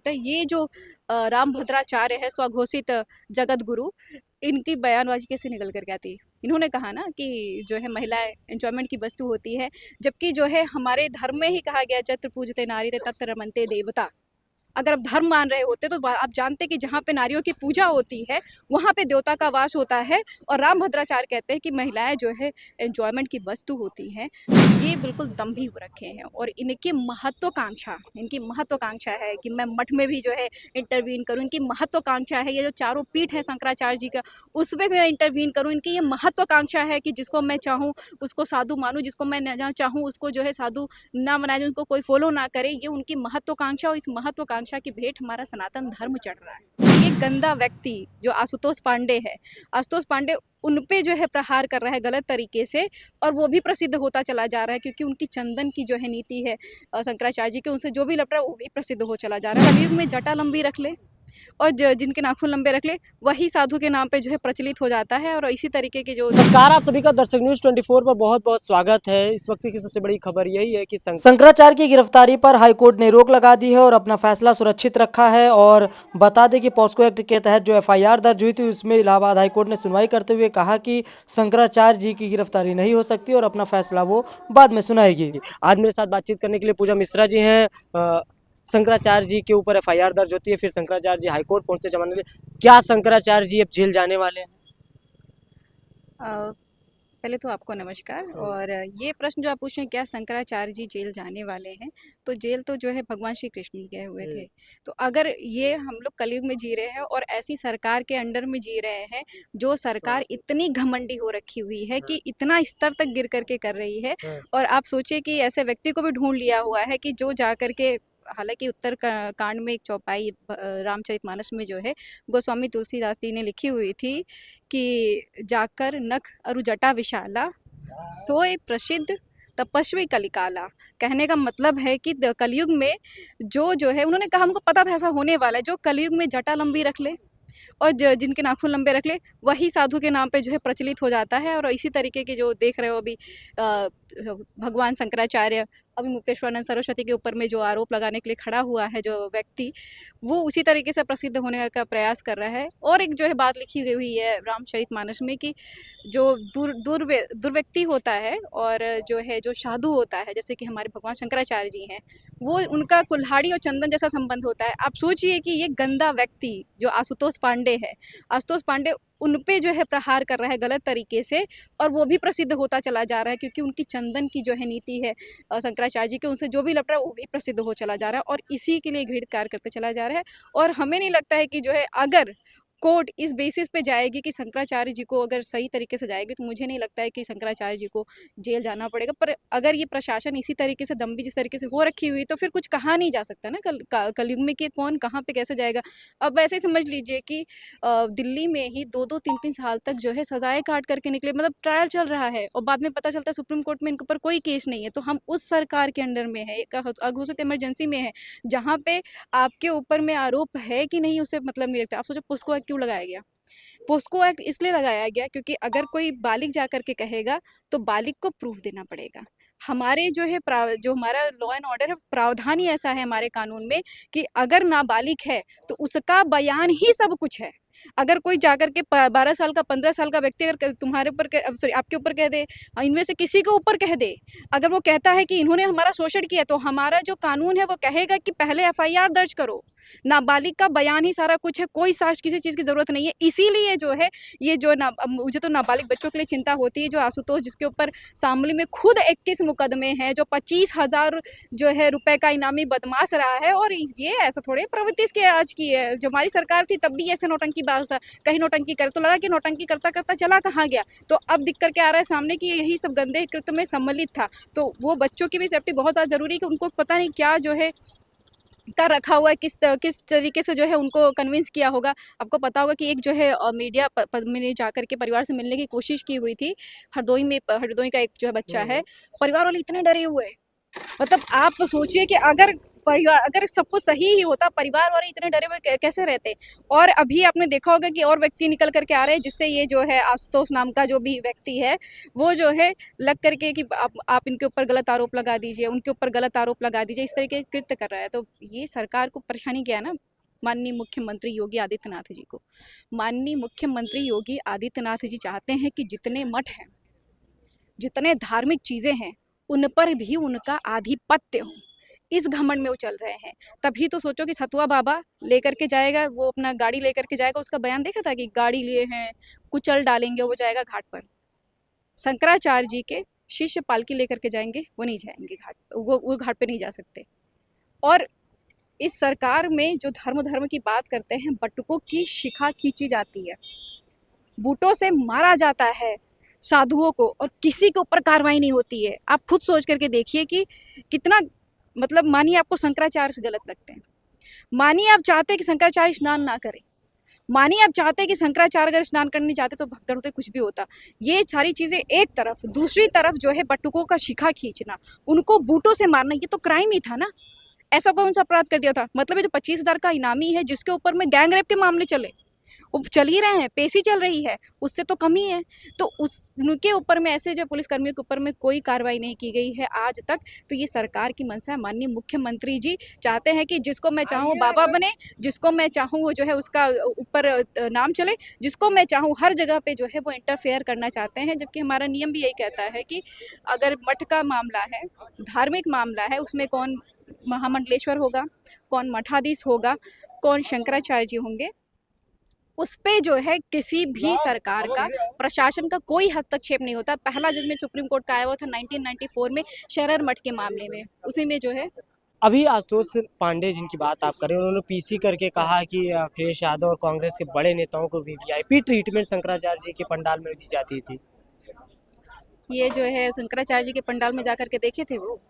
तो ये जो रामभद्राचार्य है स्वघोषित जगत गुरु, इनकी बयानबाजी कैसे निकल कर के आती है। इन्होंने कहा ना कि जो है महिलाएं एंजॉयमेंट की वस्तु होती है, जबकि जो है हमारे धर्म में ही कहा गया जत्र पूजते नारी तत्र रमन्ते देवता। अगर आप धर्म मान रहे होते तो आप जानते कि जहाँ पे नारियों की पूजा होती है वहाँ पे देवता का वास होता है। और राम भद्राचार्य कहते हैं कि महिलाएं जो है एंजॉयमेंट की वस्तु होती हैं। ये बिल्कुल दम्भी हो रखे हैं और इनकी महत्वाकांक्षा है कि मैं मठ में भी जो है इंटरवीन करूं। इनकी महत्वाकांक्षा है ये जो चारों पीठ है शंकराचार्य जी का, उसमें भी मैं इंटरवीन करूं। इनकी ये महत्वाकांक्षा है कि जिसको मैं चाहूँ उसको साधु मानूं, जिसको मैं ना चाहूँ उसको जो है साधु ना बनाए, उनको कोई फॉलो ना करे। ये उनकी महत्वाकांक्षा और इस महत्वाकांक्षा की भेंट हमारा सनातन धर्म चढ़ रहा है। ये गंदा व्यक्ति जो आशुतोष पांडे है, आशुतोष पांडे उन पे जो है प्रहार कर रहा है गलत तरीके से, और वो भी प्रसिद्ध होता चला जा रहा है क्योंकि उनकी चंदन की जो है नीति है शंकराचार्य जी के, उनसे जो भी लड़ रहा है वो भी प्रसिद्ध हो चला जा रहा है। कलयुग में जटा लंबी रख ले और जिनके नाखून लंबे रख ले वही साधु के नाम पे जो है प्रचलित हो जाता है। और इसी तरीके के जो नमस्कार, आप सभी का दर्शक न्यूज 24 पर बहुत बहुत स्वागत है। इस वक्त की सबसे बड़ी खबर यही है कि शंकराचार्य की गिरफ्तारी पर हाईकोर्ट ने रोक लगा दी है और अपना फैसला सुरक्षित रखा है। और बता दें कि पॉस्को एक्ट के तहत जो एफआईआर दर्ज हुई थी उसमें इलाहाबाद हाईकोर्ट ने सुनवाई करते हुए कहा कि शंकराचार्य जी की गिरफ्तारी नहीं हो सकती और अपना फैसला वो बाद में सुनाएगी। आज मेरे साथ बातचीत करने के लिए पूजा मिश्रा जी हैं। शंकराचार्य जी के ऊपर एफआईआर दर्ज होती है, फिर शंकराचार्य जी हाईकोर्ट पहुंचते जमाने में क्या शंकराचार्य जी अब जेल जाने वाले हैं? पहले तो आपको नमस्कार। और ये प्रश्न जो आप पूछ रहे हैं क्या शंकराचार्य जी जेल जाने वाले हैं, तो जेल तो जो है भगवान श्री कृष्ण गए हुए थे। तो अगर ये हम लोग कलयुग में जी रहे हैं और ऐसी सरकार के अंडर में जी रहे हैं जो सरकार इतनी घमंडी हो रखी हुई है कि इतना स्तर तक गिर करके कर रही है। और आप सोचिए कि ऐसे व्यक्ति को भी ढूंढ लिया हुआ है कि जो जा करके, हालांकि उत्तर कांड में एक चौपाई रामचरितमानस में जो है गोस्वामी तुलसीदास जी ने लिखी हुई थी कि जाकर नख अरु जटा विशाला सोए प्रसिद्ध तपस्वी कलिकाला। कहने का मतलब है कि कलयुग में जो है, उन्होंने कहा हमको पता था ऐसा होने वाला है, जो कलयुग में जटा लंबी रख ले और जिनके नाखून लंबे रख ले वही साधु के नाम पे जो है प्रचलित हो जाता है। और इसी तरीके के जो देख रहे हो अभी भगवान शंकराचार्य, अभी मुक्तेश्वरानंद सरस्वती के ऊपर में जो आरोप लगाने के लिए खड़ा हुआ है जो व्यक्ति, वो उसी तरीके से प्रसिद्ध होने का प्रयास कर रहा है। और एक जो है बात लिखी गई हुई है रामचरितमानस में कि जो दुर्व्यक्ति होता है और जो साधु होता है, जैसे कि हमारे भगवान शंकराचार्य जी हैं, वो उनका कुल्हाड़ी और चंदन जैसा संबंध होता है। आप सोचिए कि ये गंदा व्यक्ति जो आशुतोष पांडे है, आशुतोष पांडे उन पे जो है प्रहार कर रहा है गलत तरीके से, और वो भी प्रसिद्ध होता चला जा रहा है क्योंकि उनकी चंदन की जो है नीति है शंकराचार्य जी के, उनसे जो भी लड़ रहा है वो भी प्रसिद्ध हो चला जा रहा है और इसी के लिए घृणित कार्य करते चला जा रहा है। और हमें नहीं लगता है कि जो है अगर कोर्ट इस बेसिस पे जाएगी कि शंकराचार्य जी को अगर सही तरीके से जाएगी, तो मुझे नहीं लगता है कि शंकराचार्य जी को जेल जाना पड़ेगा। पर अगर ये प्रशासन इसी तरीके से दम्भी जिस तरीके से हो रखी हुई, तो फिर कुछ कहा नहीं जा सकता ना कलयुग में कि कौन कहाँ पे कैसे जाएगा। अब ऐसे समझ लीजिए कि दिल्ली में ही 2-2 3-3 साल तक जो है सजाएं काट करके निकले, मतलब ट्रायल चल रहा है और बाद में पता चलता है सुप्रीम कोर्ट में इनके ऊपर कोई केस नहीं है। तो हम उस सरकार के अंडर में है, एक अघोषित इमरजेंसी में है, जहाँ पे आपके ऊपर में आरोप है कि नहीं उसे मतलब नहीं रखता। आप सोचो पोस्को एक्ट क्यों लगाया गया? पोस्को एक्ट इसलिए लगाया गया क्योंकि अगर कोई बालिग जा करके कहेगा तो बालिग को प्रूफ देना पड़ेगा। हमारे जो है जो हमारा लॉ एंड ऑर्डर है, प्रावधान ही ऐसा है हमारे कानून में कि अगर नाबालिग है तो उसका बयान ही सब कुछ है। अगर कोई जाकर के 12 साल का 15 साल का व्यक्ति अगर तुम्हारे ऊपर सॉरी आपके ऊपर कह दे, इनमें से किसी के ऊपर कह दे, अगर वो कहता है कि इन्होंने हमारा शोषण किया, तो हमारा जो कानून है वो कहेगा कि पहले एफआईआर दर्ज करो। नाबालिग का बयान ही सारा कुछ है, कोई साक्ष्य किसी चीज़ की ज़रूरत नहीं है। इसीलिए जो है ये जो ना, मुझे तो नाबालिग बच्चों के लिए चिंता होती है, जो आशुतोष जिसके ऊपर शामली में खुद 21 मुकदमे हैं, जो 25,000 जो है रुपए का इनामी बदमाश रहा है। और ये ऐसा थोड़े प्रवृत्ति इसकी आज की है, जो हमारी सरकार थी तब भी ऐसे नौटंकी बाज था, कहीं नौटंकी करे तो लगा कि नौटंकी करता करता चला कहाँ गया। तो अब दिख करके आ रहा है सामने कि यही सब गंदे कृत्य में सम्मिलित था। तो वो बच्चों की भी सेफ्टी बहुत ज़्यादा जरूरी है कि उनको पता नहीं क्या जो है का रखा हुआ है, किस तरीके से जो है उनको कन्विंस किया होगा। आपको पता होगा कि एक जो है मीडिया में जाकर के परिवार से मिलने की कोशिश की हुई थी हरदोई का एक जो है बच्चा है, परिवार वाले इतने डरे हुए हैं। मतलब आप सोचिए कि अगर परिवार अगर सब कुछ सही ही होता, परिवार वाले इतने डरे हुए कैसे रहते। और अभी आपने देखा होगा कि और व्यक्ति निकल करके आ रहे हैं, जिससे ये जो है आशुतोष नाम का जो भी व्यक्ति है वो जो है लग करके कि आप इनके ऊपर गलत आरोप लगा दीजिए, उनके ऊपर गलत आरोप लगा दीजिए, इस तरीके के कृत्य कर रहा है। तो ये सरकार को परेशानी क्या है ना, माननीय मुख्यमंत्री योगी आदित्यनाथ जी को। माननीय मुख्यमंत्री योगी आदित्यनाथ जी चाहते हैं कि जितने मठ हैं, जितने धार्मिक चीजें हैं, उन पर भी उनका आधिपत्य हो। इस घमंड में वो चल रहे हैं। तभी तो सोचो कि सतुआ बाबा लेकर के जाएगा, वो अपना गाड़ी लेकर के जाएगा। उसका बयान देखा था कि गाड़ी लिए हैं, कुचल डालेंगे, वो जाएगा घाट पर। शंकराचार्य जी के शिष्य पालकी लेकर के जाएंगे, वो नहीं जाएंगे घाट, वो घाट पे नहीं जा सकते। और इस सरकार में जो धर्म की बात करते हैं, बटुकों की शिखा खींची जाती है, बूटों से मारा जाता है साधुओं को, और किसी के ऊपर कार्रवाई नहीं होती है। आप खुद सोच करके देखिए कि कितना, मतलब मानिए आपको शंकराचार्य गलत लगते हैं, मानिए आप चाहते हैं कि शंकराचार्य स्नान ना करें, मानिए आप चाहते हैं कि शंकराचार्य अगर स्नान करने जाते तो भगदड़ होते, कुछ भी होता। ये सारी चीजें एक तरफ, दूसरी तरफ जो है बटुकों का शिखा खींचना, उनको बूटों से मारना, ये तो क्राइम ही था ना। ऐसा कौन सा अपराध कर दिया था? मतलब ये जो 25,000 का इनामी है, जिसके ऊपर में गैंग रेप के मामले चले, वो चल ही रहे हैं, पेशी चल रही है, उससे तो कम ही है। तो उनके ऊपर में, ऐसे जो पुलिसकर्मियों के ऊपर में कोई कार्रवाई नहीं की गई है आज तक। तो ये सरकार की मंशा है। माननीय मुख्यमंत्री जी चाहते हैं कि जिसको मैं चाहूँ बाबा बने, जिसको मैं चाहूँ वो जो है उसका ऊपर नाम चले, जिसको मैं चाहूँ हर जगह पे जो है वो इंटरफेयर करना चाहते हैं। जबकि हमारा नियम भी यही कहता है कि अगर मठ का मामला है, धार्मिक मामला है, उसमें कौन महामंडलेश्वर होगा, कौन मठाधीश होगा, कौन शंकराचार्य जी होंगे, उस पे जो है किसी भी सरकार का, प्रशासन का कोई हस्तक्षेप नहीं होता। पहला जजमेंट सुप्रीम कोर्ट का आया हुआ था 1994 में शरर मठ के मामले में, उसी में जो है। अभी आशुतोष पांडे जिनकी बात आप कर रहे हैं, उन्होंने पीसी करके कहा कि अखिलेश यादव और कांग्रेस के बड़े नेताओं को वीवीआईपी ट्रीटमेंट शंकराचार्य जी के पंडाल में दी जाती थी। ये जो है शंकराचार्य जी के पंडाल में जाकर के देखे थे, वो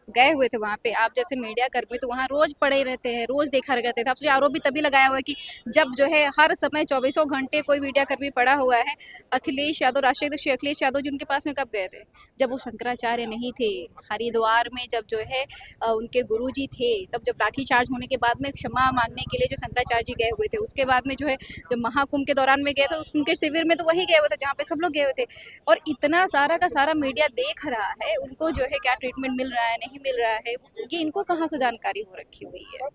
गए हुए थे वहाँ पे। आप जैसे मीडिया कर्मी तो वहाँ रोज पड़े रहते हैं, रोज देखा करते थे। आपसे आरोप भी तभी लगाया हुआ है कि जब जो है हर समय 24 घंटे कोई मीडिया कर्मी पड़ा हुआ है। अखिलेश यादव, राष्ट्रीय अध्यक्ष अखिलेश यादव जी उनके पास में कब गए थे? जब वो शंकराचार्य नहीं थे। हरिद्वार में जब जो है उनके गुरु जी थे, तब जब लाठीचार्ज होने के बाद में क्षमा मांगने के लिए जो शंकराचार्य जी गए हुए थे, उसके बाद में जो है जब महाकुंभ के दौरान में गए थे, उनके शिविर में तो वही गए हुए थे जहाँ पे सब लोग गए हुए थे। और इतना सारा का सारा मीडिया देख रहा है, उनको जो है क्या ट्रीटमेंट मिल रहा है, नहीं मिल रहा है, ये इनको कहाँ से जानकारी हो रखी हुई है।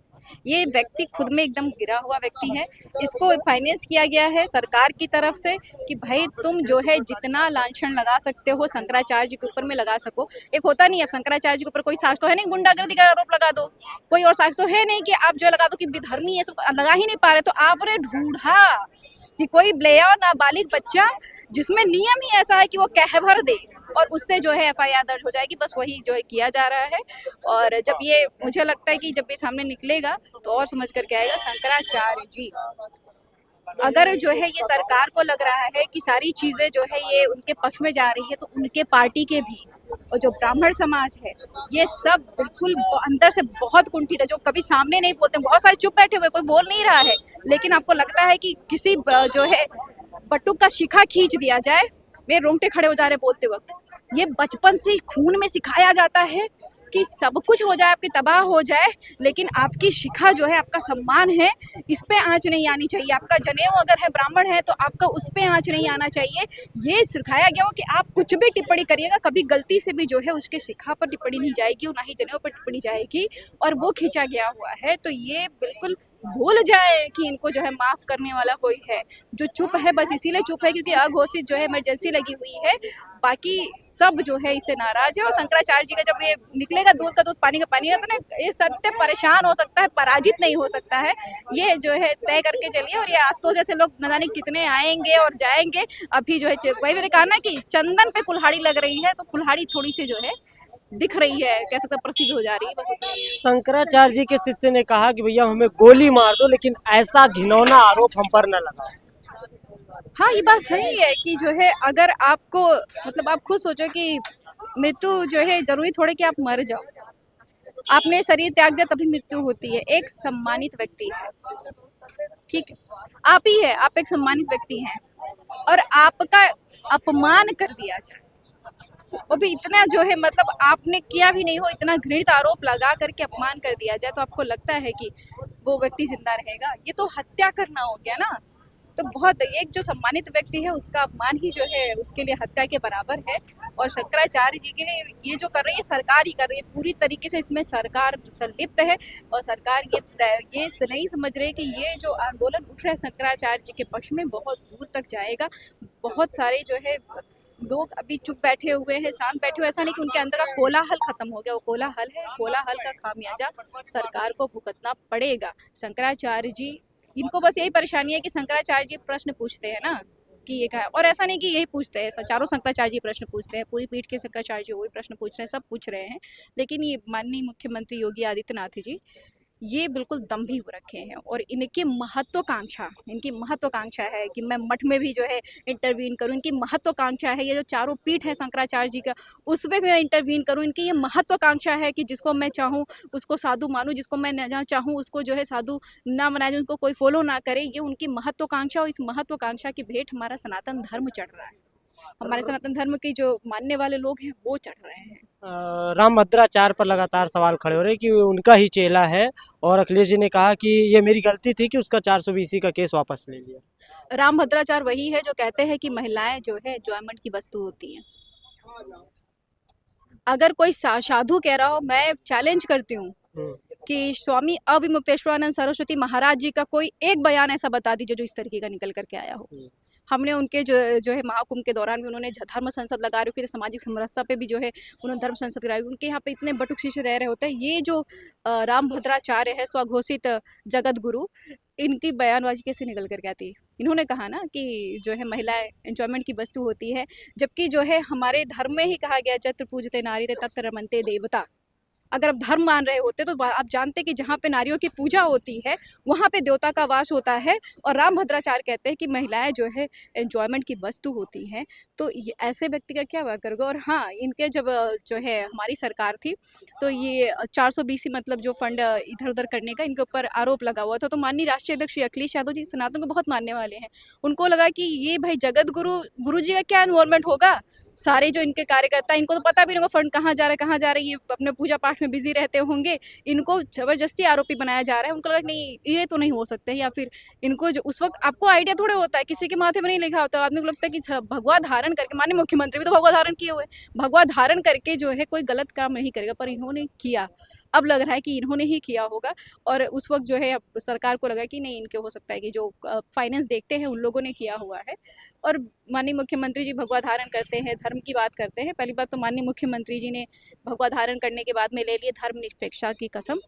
ये व्यक्ति खुद में एकदम गिरा हुआ व्यक्ति है। इसको फाइनेंस किया गया है सरकार की तरफ से कि भाई तुम जो है जितना लांछन लगा सकते हो शंकराचार्य जी के ऊपर में लगा सको। एक होता नहीं है, अब शंकराचार्य जी के ऊपर कोई साक्ष्य तो है नहीं, गुंडागर्दी का आरोप लगा दो। कोई और साक्ष्य तो है नहीं कि आप जो लगा दो कि विधर्मी, ये सब लगा ही नहीं पा रहे, तो आपने ढूंढा कि कोई बेया नाबालिग बच्चा जिसमें नियम ही ऐसा है कि वो कहभर दे, और उससे जो है एफआईआर दर्ज हो जाएगी। बस वही जो है किया जा रहा है। और जब ये, मुझे लगता है कि जब ये सामने निकलेगा तो और समझ करके आएगा। शंकराचार्य जी, अगर जो है ये सरकार को लग रहा है कि सारी चीजें जो है ये उनके पक्ष में जा रही है, तो उनके पार्टी के भी और जो ब्राह्मण समाज है, ये सब बिल्कुल अंदर से बहुत कुंठित है। जो कभी सामने नहीं बोलते, बहुत सारे चुप बैठे हुए, कोई बोल नहीं रहा है, लेकिन आपको लगता है कि किसी जो है बटुक का शिखा खींच दिया जाए। मेरे रोंगटे खड़े हो जा रहे बोलते वक्त। ये बचपन से खून में सिखाया जाता है कि सब कुछ हो जाए, आपकी तबाह हो जाए, लेकिन आपकी शिखा जो है, आपका सम्मान है, इस पे आंच नहीं आनी चाहिए। आपका जनेऊ अगर है, ब्राह्मण है, तो आपका उस पे आंच नहीं आना चाहिए। ये सिखाया गया हो कि आप कुछ भी टिप्पणी करिएगा, कभी गलती से भी जो है उसके शिखा पर टिप्पणी नहीं जाएगी, और ना ही जनेऊ पर टिप्पणी जाएगी, और वो खींचा गया हुआ है। तो ये बिल्कुल भूल जाए कि इनको जो है माफ करने वाला कोई है। जो चुप है बस इसीलिए चुप है क्योंकि अघोषित जो है इमरजेंसी लगी हुई है। बाकी सब जो है इससे नाराज है। और शंकराचार्य जी का जब ये निकलेगा दूध का दूध पानी का पानी, तो ना ये सत्य परेशान हो सकता है, पराजित नहीं हो सकता है। ये जो है तय करके चलिए। और ये आशुतोष जैसे लोग न जाने कितने आएंगे और जाएंगे। अभी जो है वही मैंने कहा ना कि चंदन पे कुल्हाड़ी लग रही है, तो कुल्हाड़ी थोड़ी सी जो है दिख रही है, कह सकते प्रसिद्ध हो जा रही है, बस उतना ही है। शंकराचार्य जी के शिष्य ने कहा कि भैया हमें गोली मार दो, लेकिन ऐसा घिनौना आरोप हम पर न लगाओ। हाँ, ये बात सही है कि जो है अगर आपको, मतलब आप खुद सोचो कि मृत्यु जो है जरूरी थोड़े कि आप मर जाओ, आपने शरीर त्याग दिया तभी मृत्यु होती है। एक सम्मानित व्यक्ति है, ठीक है, आप ही है, आप एक सम्मानित व्यक्ति हैं, और आपका अपमान कर दिया जाए, वो भी इतना जो है मतलब आपने किया भी नहीं हो, इतना घृणित आरोप लगा करके अपमान कर दिया जाए, तो आपको लगता है कि वो व्यक्ति जिंदा रहेगा? ये तो हत्या करना हो गया ना। तो बहुत एक जो सम्मानित व्यक्ति है उसका अपमान ही जो है उसके लिए हत्या के बराबर है। और शंकराचार्य जी के लिए ये जो कर रही है सरकार ही कर रही है, पूरी तरीके से इसमें सरकार संलिप्त है। और सरकार ये नहीं समझ रही कि ये जो आंदोलन उठ रहा है शंकराचार्य जी के पक्ष में बहुत दूर तक जाएगा। बहुत सारे जो है लोग अभी चुप बैठे हुए हैं, शांत बैठे हुए, ऐसा नहीं कि उनके अंदर का कोलाहल खत्म हो गया, वो कोलाहल है, कोलाहल का खामियाजा सरकार को भुगतना पड़ेगा। शंकराचार्य जी, इनको बस यही परेशानी है कि शंकराचार्य जी प्रश्न पूछते हैं ना कि ये कहा, और ऐसा नहीं कि यही पूछते हैं, चारों शंकराचार्य जी प्रश्न पूछते हैं, पूरी पीठ के शंकराचार्य जी वही प्रश्न पूछ रहे हैं, सब पूछ रहे हैं। लेकिन ये माननीय मुख्यमंत्री योगी आदित्यनाथ जी ये बिल्कुल दम्भी हो रखे हैं। और इनकी महत्वाकांक्षा है कि मैं मठ में भी जो है इंटरवीन करूं। इनकी महत्वाकांक्षा है ये जो चारों पीठ है शंकराचार्य जी का, उसमें भी मैं इंटरवीन करूं। इनकी ये महत्वाकांक्षा है कि जिसको मैं चाहूँ उसको साधु मानूं, जिसको मैं जहाँ चाहूँ उसको जो है साधु ना बनाए, उनको कोई फॉलो ना करे। ये उनकी महत्वाकांक्षा, और इस महत्वाकांक्षा की भेंट हमारा सनातन धर्म चढ़ रहा है। हमारे सनातन धर्म के जो मानने वाले लोग हैं वो चढ़ रहे हैं। राम भद्राचार्य पर लगातार सवाल खड़े हो रहे हैं कि वो उनका ही चेला है, और अखिलेश जी ने कहा कि ये मेरी गलती थी कि उसका 420 का केस वापस ले लिया। राम भद्राचार्य वही है जो कहते हैं कि महिलाएं जो है एंजॉयमेंट की वस्तु होती हैं। अगर कोई साधु कह रहा हो, मैं चैलेंज करती हूँ हम्म। कि स्वामी अविमुक्तेश्वरानंद सरस्वती महाराज जी का कोई एक बयान ऐसा बता दीजिए जो इस तरीके का निकल करके आया हो। हमने उनके जो है महाकुंभ के दौरान भी उन्होंने धर्म संसद लगा रखी थी, सामाजिक समरसता पे भी जो है उन्होंने धर्म संसद कराई। उनके यहाँ पे इतने बटुक शिष्य रह रहे होते हैं। ये जो राम भद्राचार्य है स्वघोषित जगत गुरु, इनकी बयानबाजी कैसे निकल करके आती है? इन्होंने कहा ना कि जो है महिलाएं एंजॉयमेंट की वस्तु होती है, जबकि जो है हमारे धर्म में ही कहा गया जत्र पूजते नारी तत्र रमन्ते देवता। अगर आप धर्म मान रहे होते तो आप जानते कि जहाँ पे नारियों की पूजा होती है वहाँ पे देवता का वास होता है। और राम भद्राचार्य कहते हैं कि महिलाएं जो है एंजॉयमेंट की वस्तु होती हैं। तो ये ऐसे व्यक्ति का क्या हुआ करोगे? और हाँ, इनके जब जो है हमारी सरकार थी तो ये 420 मतलब जो फंड इधर उधर करने का इनके ऊपर आरोप लगा हुआ था। तो माननीय राष्ट्रीय अध्यक्ष श्री अखिलेश यादव जी सनातन को बहुत मानने वाले हैं। उनको लगा कि ये भाई जगत गुरु जी का क्या इन्वॉल्वमेंट होगा? सारे जो इनके कार्यकर्ता, इनको तो पता भी नहीं होगा फंड कहाँ जा रहा है कहाँ जा रहा है, ये अपने पूजा पाठ में बिजी रहते होंगे। इनको जबरदस्ती आरोपी बनाया जा रहा है। उनको लगा नहीं ये तो नहीं हो सकता है, या फिर इनको जो उस वक्त आपको आइडिया थोड़े होता है, किसी के माथे में नहीं लिखा होता, आदमी को लगता है कि भगवा धारण करके, माननीय मुख्यमंत्री भी तो भगवा धारण किए हुए, भगवा धारण करके जो है कोई गलत काम नहीं करेगा, पर इन्होंने किया। अब लग रहा है कि इन्होंने ही किया होगा। और उस वक्त जो है सरकार को लगा कि नहीं, इनके हो सकता है कि जो फाइनेंस देखते हैं उन लोगों ने किया हुआ है। और माननीय मुख्यमंत्री जी भगवा धारण करते हैं, धर्म की बात करते हैं। पहली बात तो माननीय मुख्यमंत्री जी ने भगवा धारण करने के बाद में ले लिए धर्मनिरपेक्षता की कसम।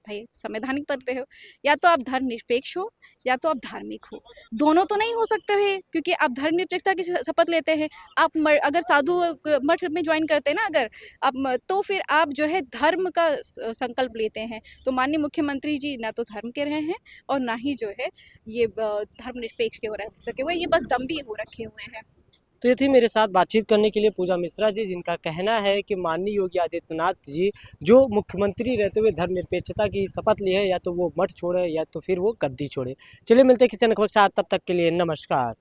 भाई संवैधानिक पद पे हो, या तो आप धर्मनिरपेक्ष हो या तो आप धार्मिक हो, दोनों तो नहीं हो सकते हैं। क्योंकि आप धर्मनिरपेक्षता की शपथ लेते हैं, आप अगर साधु मठ में ज्वाइन करते हैं ना, अगर आप, तो फिर आप जो है धर्म का संकल्प लेते हैं। तो माननीय मुख्यमंत्री जी ना तो धर्म के रहे हैं और ना ही जो है ये धर्मनिरपेक्ष के हो रह सके हुए, ये बस दम्भी हो रखे हुए हैं। तो ये थी मेरे साथ बातचीत करने के लिए पूजा मिश्रा जी, जिनका कहना है कि माननीय योगी आदित्यनाथ जी जो मुख्यमंत्री रहते हुए धर्मनिरपेक्षता की शपथ ली है, या तो वो मठ छोड़े या तो फिर वो गद्दी छोड़े। चलिए मिलते हैं किसी अन्य खबर के साथ, तब तक के लिए नमस्कार।